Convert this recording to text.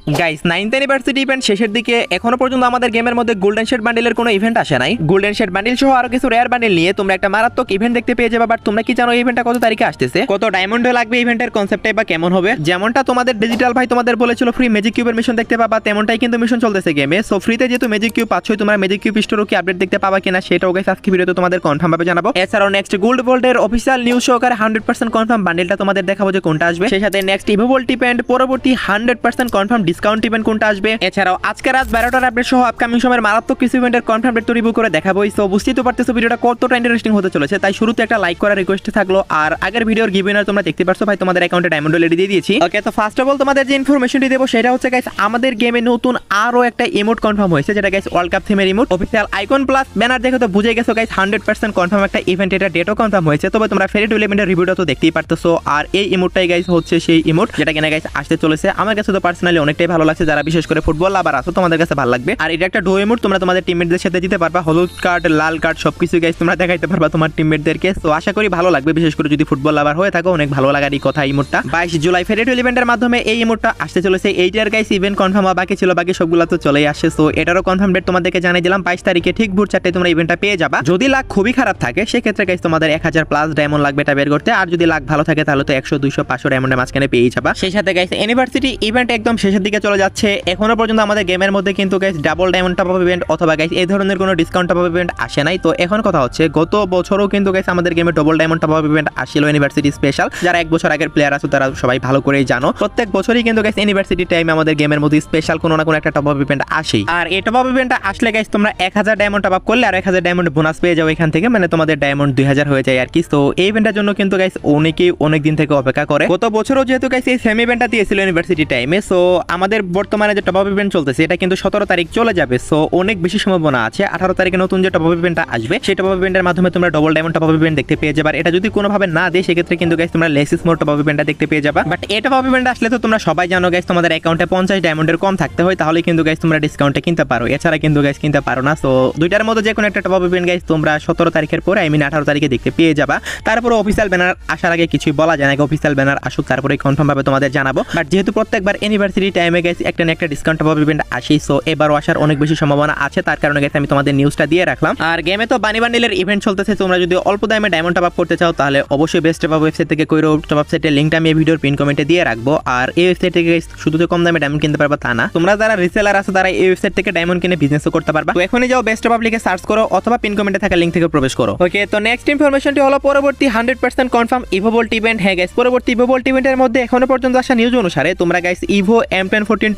Guys 9th anniversary event শেষের দিকে এখনো পর্যন্ত আমাদের গেমের মধ্যে গোল্ডেন শেড বান্ডেলের কোনো ইভেন্ট আসে নাই। গোল্ডেন শেড বান্ডেল সহ আরো কিছু রেয়ার বান্ডেল নিয়ে তোমরা একটা মারাত্মক ইভেন্ট দেখতে পেয়ে যাবে। বাট তোমরা কি জানো এই ইভেন্টটা কত তারিখে আসতেছে, কত ডায়মন্ড লাগবে, ইভেন্টের কনসেপ্টটাই বা কেমন হবে? যেমনটা তোমাদের ডিজিটাল ভাই তোমাদের বলেছিল ফ্রি ম্যাজিক কিউবের মিশন দেখতে পাবা, তেমনটাই কিন্তু মিশন চলতেছে গেমে। সো ফ্রিতে যেহেতু ম্যাজিক কিউব পাচ্ছই, তোমরা ম্যাজিক কিউব স্টোরও কি আপডেট দেখতে পাবা কিনা সেটাও গাইস আজকে ভিডিওতে তোমাদের কনফার্ম ভাবে জানাবো। এছাড়াও নেক্সট গোল্ড ভোল্টের অফিসিয়াল নিউজ সহকারে 100% কনফার্ম বান্ডেলটা তোমাদের দেখাবো যে কোনটা আসবে। সেই সাথে নেক্সট ইভোভোল্ট ইভেন্ট পরবর্তী 100% কনফার্ম ডিসকাউন্ট ইভেন্ট কোনটা আসবে। এছাড়াও আজকে রাত 12টার আপডেট সহ আপকামিং সময়ের মারাত্মক কিছু ইভেন্টের কনফার্ম ডেট রিভিউ করে দেখাবোই। সো বুঝতেই তো পারতেছো ভিডিওটা কতটা ইন্টারেস্টিং হতে চলেছে, তাই শুরুতে একটা লাইক করার রিকোয়েস্ট থাকলো। আর আগের ভিডিওর গিভ উইনার তোমরা দেখতে পারছো ভাই, তোমাদের অ্যাকাউন্টে ডায়মন্ড অলরেডি দিয়ে দিয়েছি। ওকে, তো ফার্স্ট অফ অল তোমাদের যে ইনফরমেশনটি দেবো সেটা হচ্ছে গাইস আমাদের গেমে নতুন আরো একটা ইমোট কনফার্ম হয়েছে, যেটা গাইস ওয়ার্ল্ড কাপ থিমের emote. Official icon plus banner দেখে তো বুঝে গেছো গাইস 100% কনফার্ম একটা ইভেন্ট, এটা ডেটও কনফার্ম হয়েছে। তবে তোমরা ফেরি টু ইভেন্টের রিভিউটা তো দেখতেই পারতেছো। আর এই ইমোটটাই গাইস হচ্ছে সেই ইমোট যেটা কিনা গাইস আসতে চলেছে। আমার কাছে তো পার্সোনালি অনেকটাই ভালো লাগছে, যারা বিশেষ করে ফুটবল লাভার আছো তোমাদের কাছে ভালো লাগবে। আর এটা একটা ডো ইমোট, তোমরা তোমাদের টিমমেটদের সাথে দিতে পারবা, হলুদ কার্ড লাল কার্ড সবকিছু গাইস তোমরা দেখাইতে পারবা তোমার টিমমেটদেরকে। তো আশা করি ভালো লাগবে, বিশেষ করে যদি ফুটবল লাভার হয়ে থাকো অনেক ভালো লাগারই কথা। ইমোটটা 22 জুলাই ফেরি টু ইভেন্টের মাধ্যমে এই ইমোটটা আসতে চলেছে। এইটার গাইস ইভেন্ট কনফার্ম হওয়া বাকি ছিল, বাকি সবগুলো তো চলেই আসে। সো এটারও কনফার্ম ডেট তোমাদেরকে জানিয়ে দিলাম 22 তারিখে ঠিক ভোর 4টায় তোমরা ইভেন্টটা পেয়ে যাবা। যদি লাক খুবই খারাপ থাকে সেক্ষেত্রে গাইস তোমাদের 1000 প্লাস ডায়মন্ড লাগবে এটা বের করতে। আর যদি লাক ভালো থাকে তাহলে তো 100 200 500 ডায়মন্ডের মাঝখানে পেয়ে যাবা। সেই সাথে গাইস ইউনিভার্সিটি ইভেন্ট একদম শেষের দিকে চলে যাচ্ছে। এখনো পর্যন্ত আমাদের গেমের মধ্যে কিন্তু guys double diamond top up event অথবা গাইস এই ধরনের কোনো ডিসকাউন্ট টপ আপ ইভেন্ট আসে নাই। তো এখন কথা হচ্ছে গত বছরও কিন্তু গাইস আমাদের গেমে double diamond top up event আসছিল ইউনিভার্সিটি স্পেশাল। যারা এক বছর আগের প্লেয়ার আছে তারা সবাই ভালো করেই জানো, প্রত্যেক বছরই কিন্তু গাইস ইউনিভার্সিটি টাইমে আমাদের গেমের মধ্যে স্পেশাল কোনো না কোনো একটা টপ আপ ইভেন্ট আসেই। আর এই টপ আপ ইভেন্টটা আসলে গাইস তোমরা 1000 ডায়মন্ড টপ আপ করলে আর 1000 ডায়মন্ড বোনাস পেয়ে যাও এখান থেকে, মানে তোমাদের ডায়মন্ড 2000 হয়ে যায় আর কি। তো এই ইভেন্টের জন্য কিন্তু গাইস অনেকেই অনেক দিন থেকে অপেক্ষা করে। গত বছরও যেহেতু গাইস এই সেম ইভেন্টটা দিয়েছিল ইউনিভার্সিটি টাইমে, সো আমাদের বর্তমানে যে টপ আপ ইভেন্ট চলতেছে এটা কিন্তু 17 তারিখ চলে যাবে। সো অনেক বেশি সম্ভাবনা আছে 18 তারিখে নতুন যে টপ আপ ইভেন্টটা আসবে সেই টপ আপ ইভেন্টের মাধ্যমে তোমরা double diamond top up event দেখতে পেয়ে যাবে। এটা যদি কোনোভাবে না দেয় সেক্ষেত্রে কিন্তু গাইস তোমরা লেসিস মোড টপ আপ ইভেন্টটা দেখতে পেয়ে যাবে। বাট এই টপ আপ ইভেন্ট আসলে তো তোমরা সবাই জানো গাইস তোমাদের অ্যাকাউন্টে 50 ডায়মন্ডের কম থাকতে হয়, তাহলে কিন্তু গাইস তোমরা ডিসকাউন্টে কিনতে পারো, এছাড়া কিন্তু গাইস কিনতে পারো না। সো দুইটার মধ্যে যে কোনো একটা টপ আপ ইভেন্ট গাইস তোমরা 17 তারিখের পরে 18 তারিখে দেখতে পেয়ে যাবা। তারপরে অফিসিয়াল ব্যানার আসার আগে কিছুই বলা যায় না, অফিসিয়াল ব্যানার আসুক তারপরে কনফার্ম ভাবে তোমাদের জানাবো। বাট যেহেতু প্রত্যেকবার ইউনিভার্সিটি টাইমে গাইস একটা না একটা ডিসকাউন্ট টপ আপ ইভেন্ট আসেই, সো এবারও আসার অনেক বেশি সম্ভাবনা আছে, তার কারণে গাইস আমি তোমাদের নিউজটা দিয়ে রাখলাম। আর গেমে তো বানি বান্ডেলের ইভেন্ট চলতেছে, তোমরা যদি অল্প দামে ডায়মন্ড টপ আপ করতে চাও তাহলে অবশ্যই বেস্ট টপ আপ ওয়েবসাইট থেকে কইরো। টপ আপ সাইটের লিংকটা আমি এই ভিডিওর পিন কমেন্টে দিয়ে রাখবো। আর এই ওয়েবসাইট থেকে শুধু তো কম দামে ডায়মন্ড কিনতে পারবা তা না, তোমরা যারা রিসেলার আছে তারা এই ওয়েবসাইট থেকে ডায়মন্ড কিনে বিজনেসও করতে পারবা। তো এখনই যাও বেস্ট টপ আপ লিখে সার্চ করো অথবা পিন কমেন্টে থাকা লিংক থেকে প্রবেশ করো। ওকে, তো নেক্সট ইনফরমেশনটি হলো পরবর্তী 100% কনফার্ম ইভোভোল্ট ইভেন্ট। হ্যাঁ গাইস, পরবর্তী ইভোভোল্ট ইভেন্টের মধ্যে এখনো পর্যন্ত আসা নিউজ অনুসারে তোমরা গাইস ইভো M1014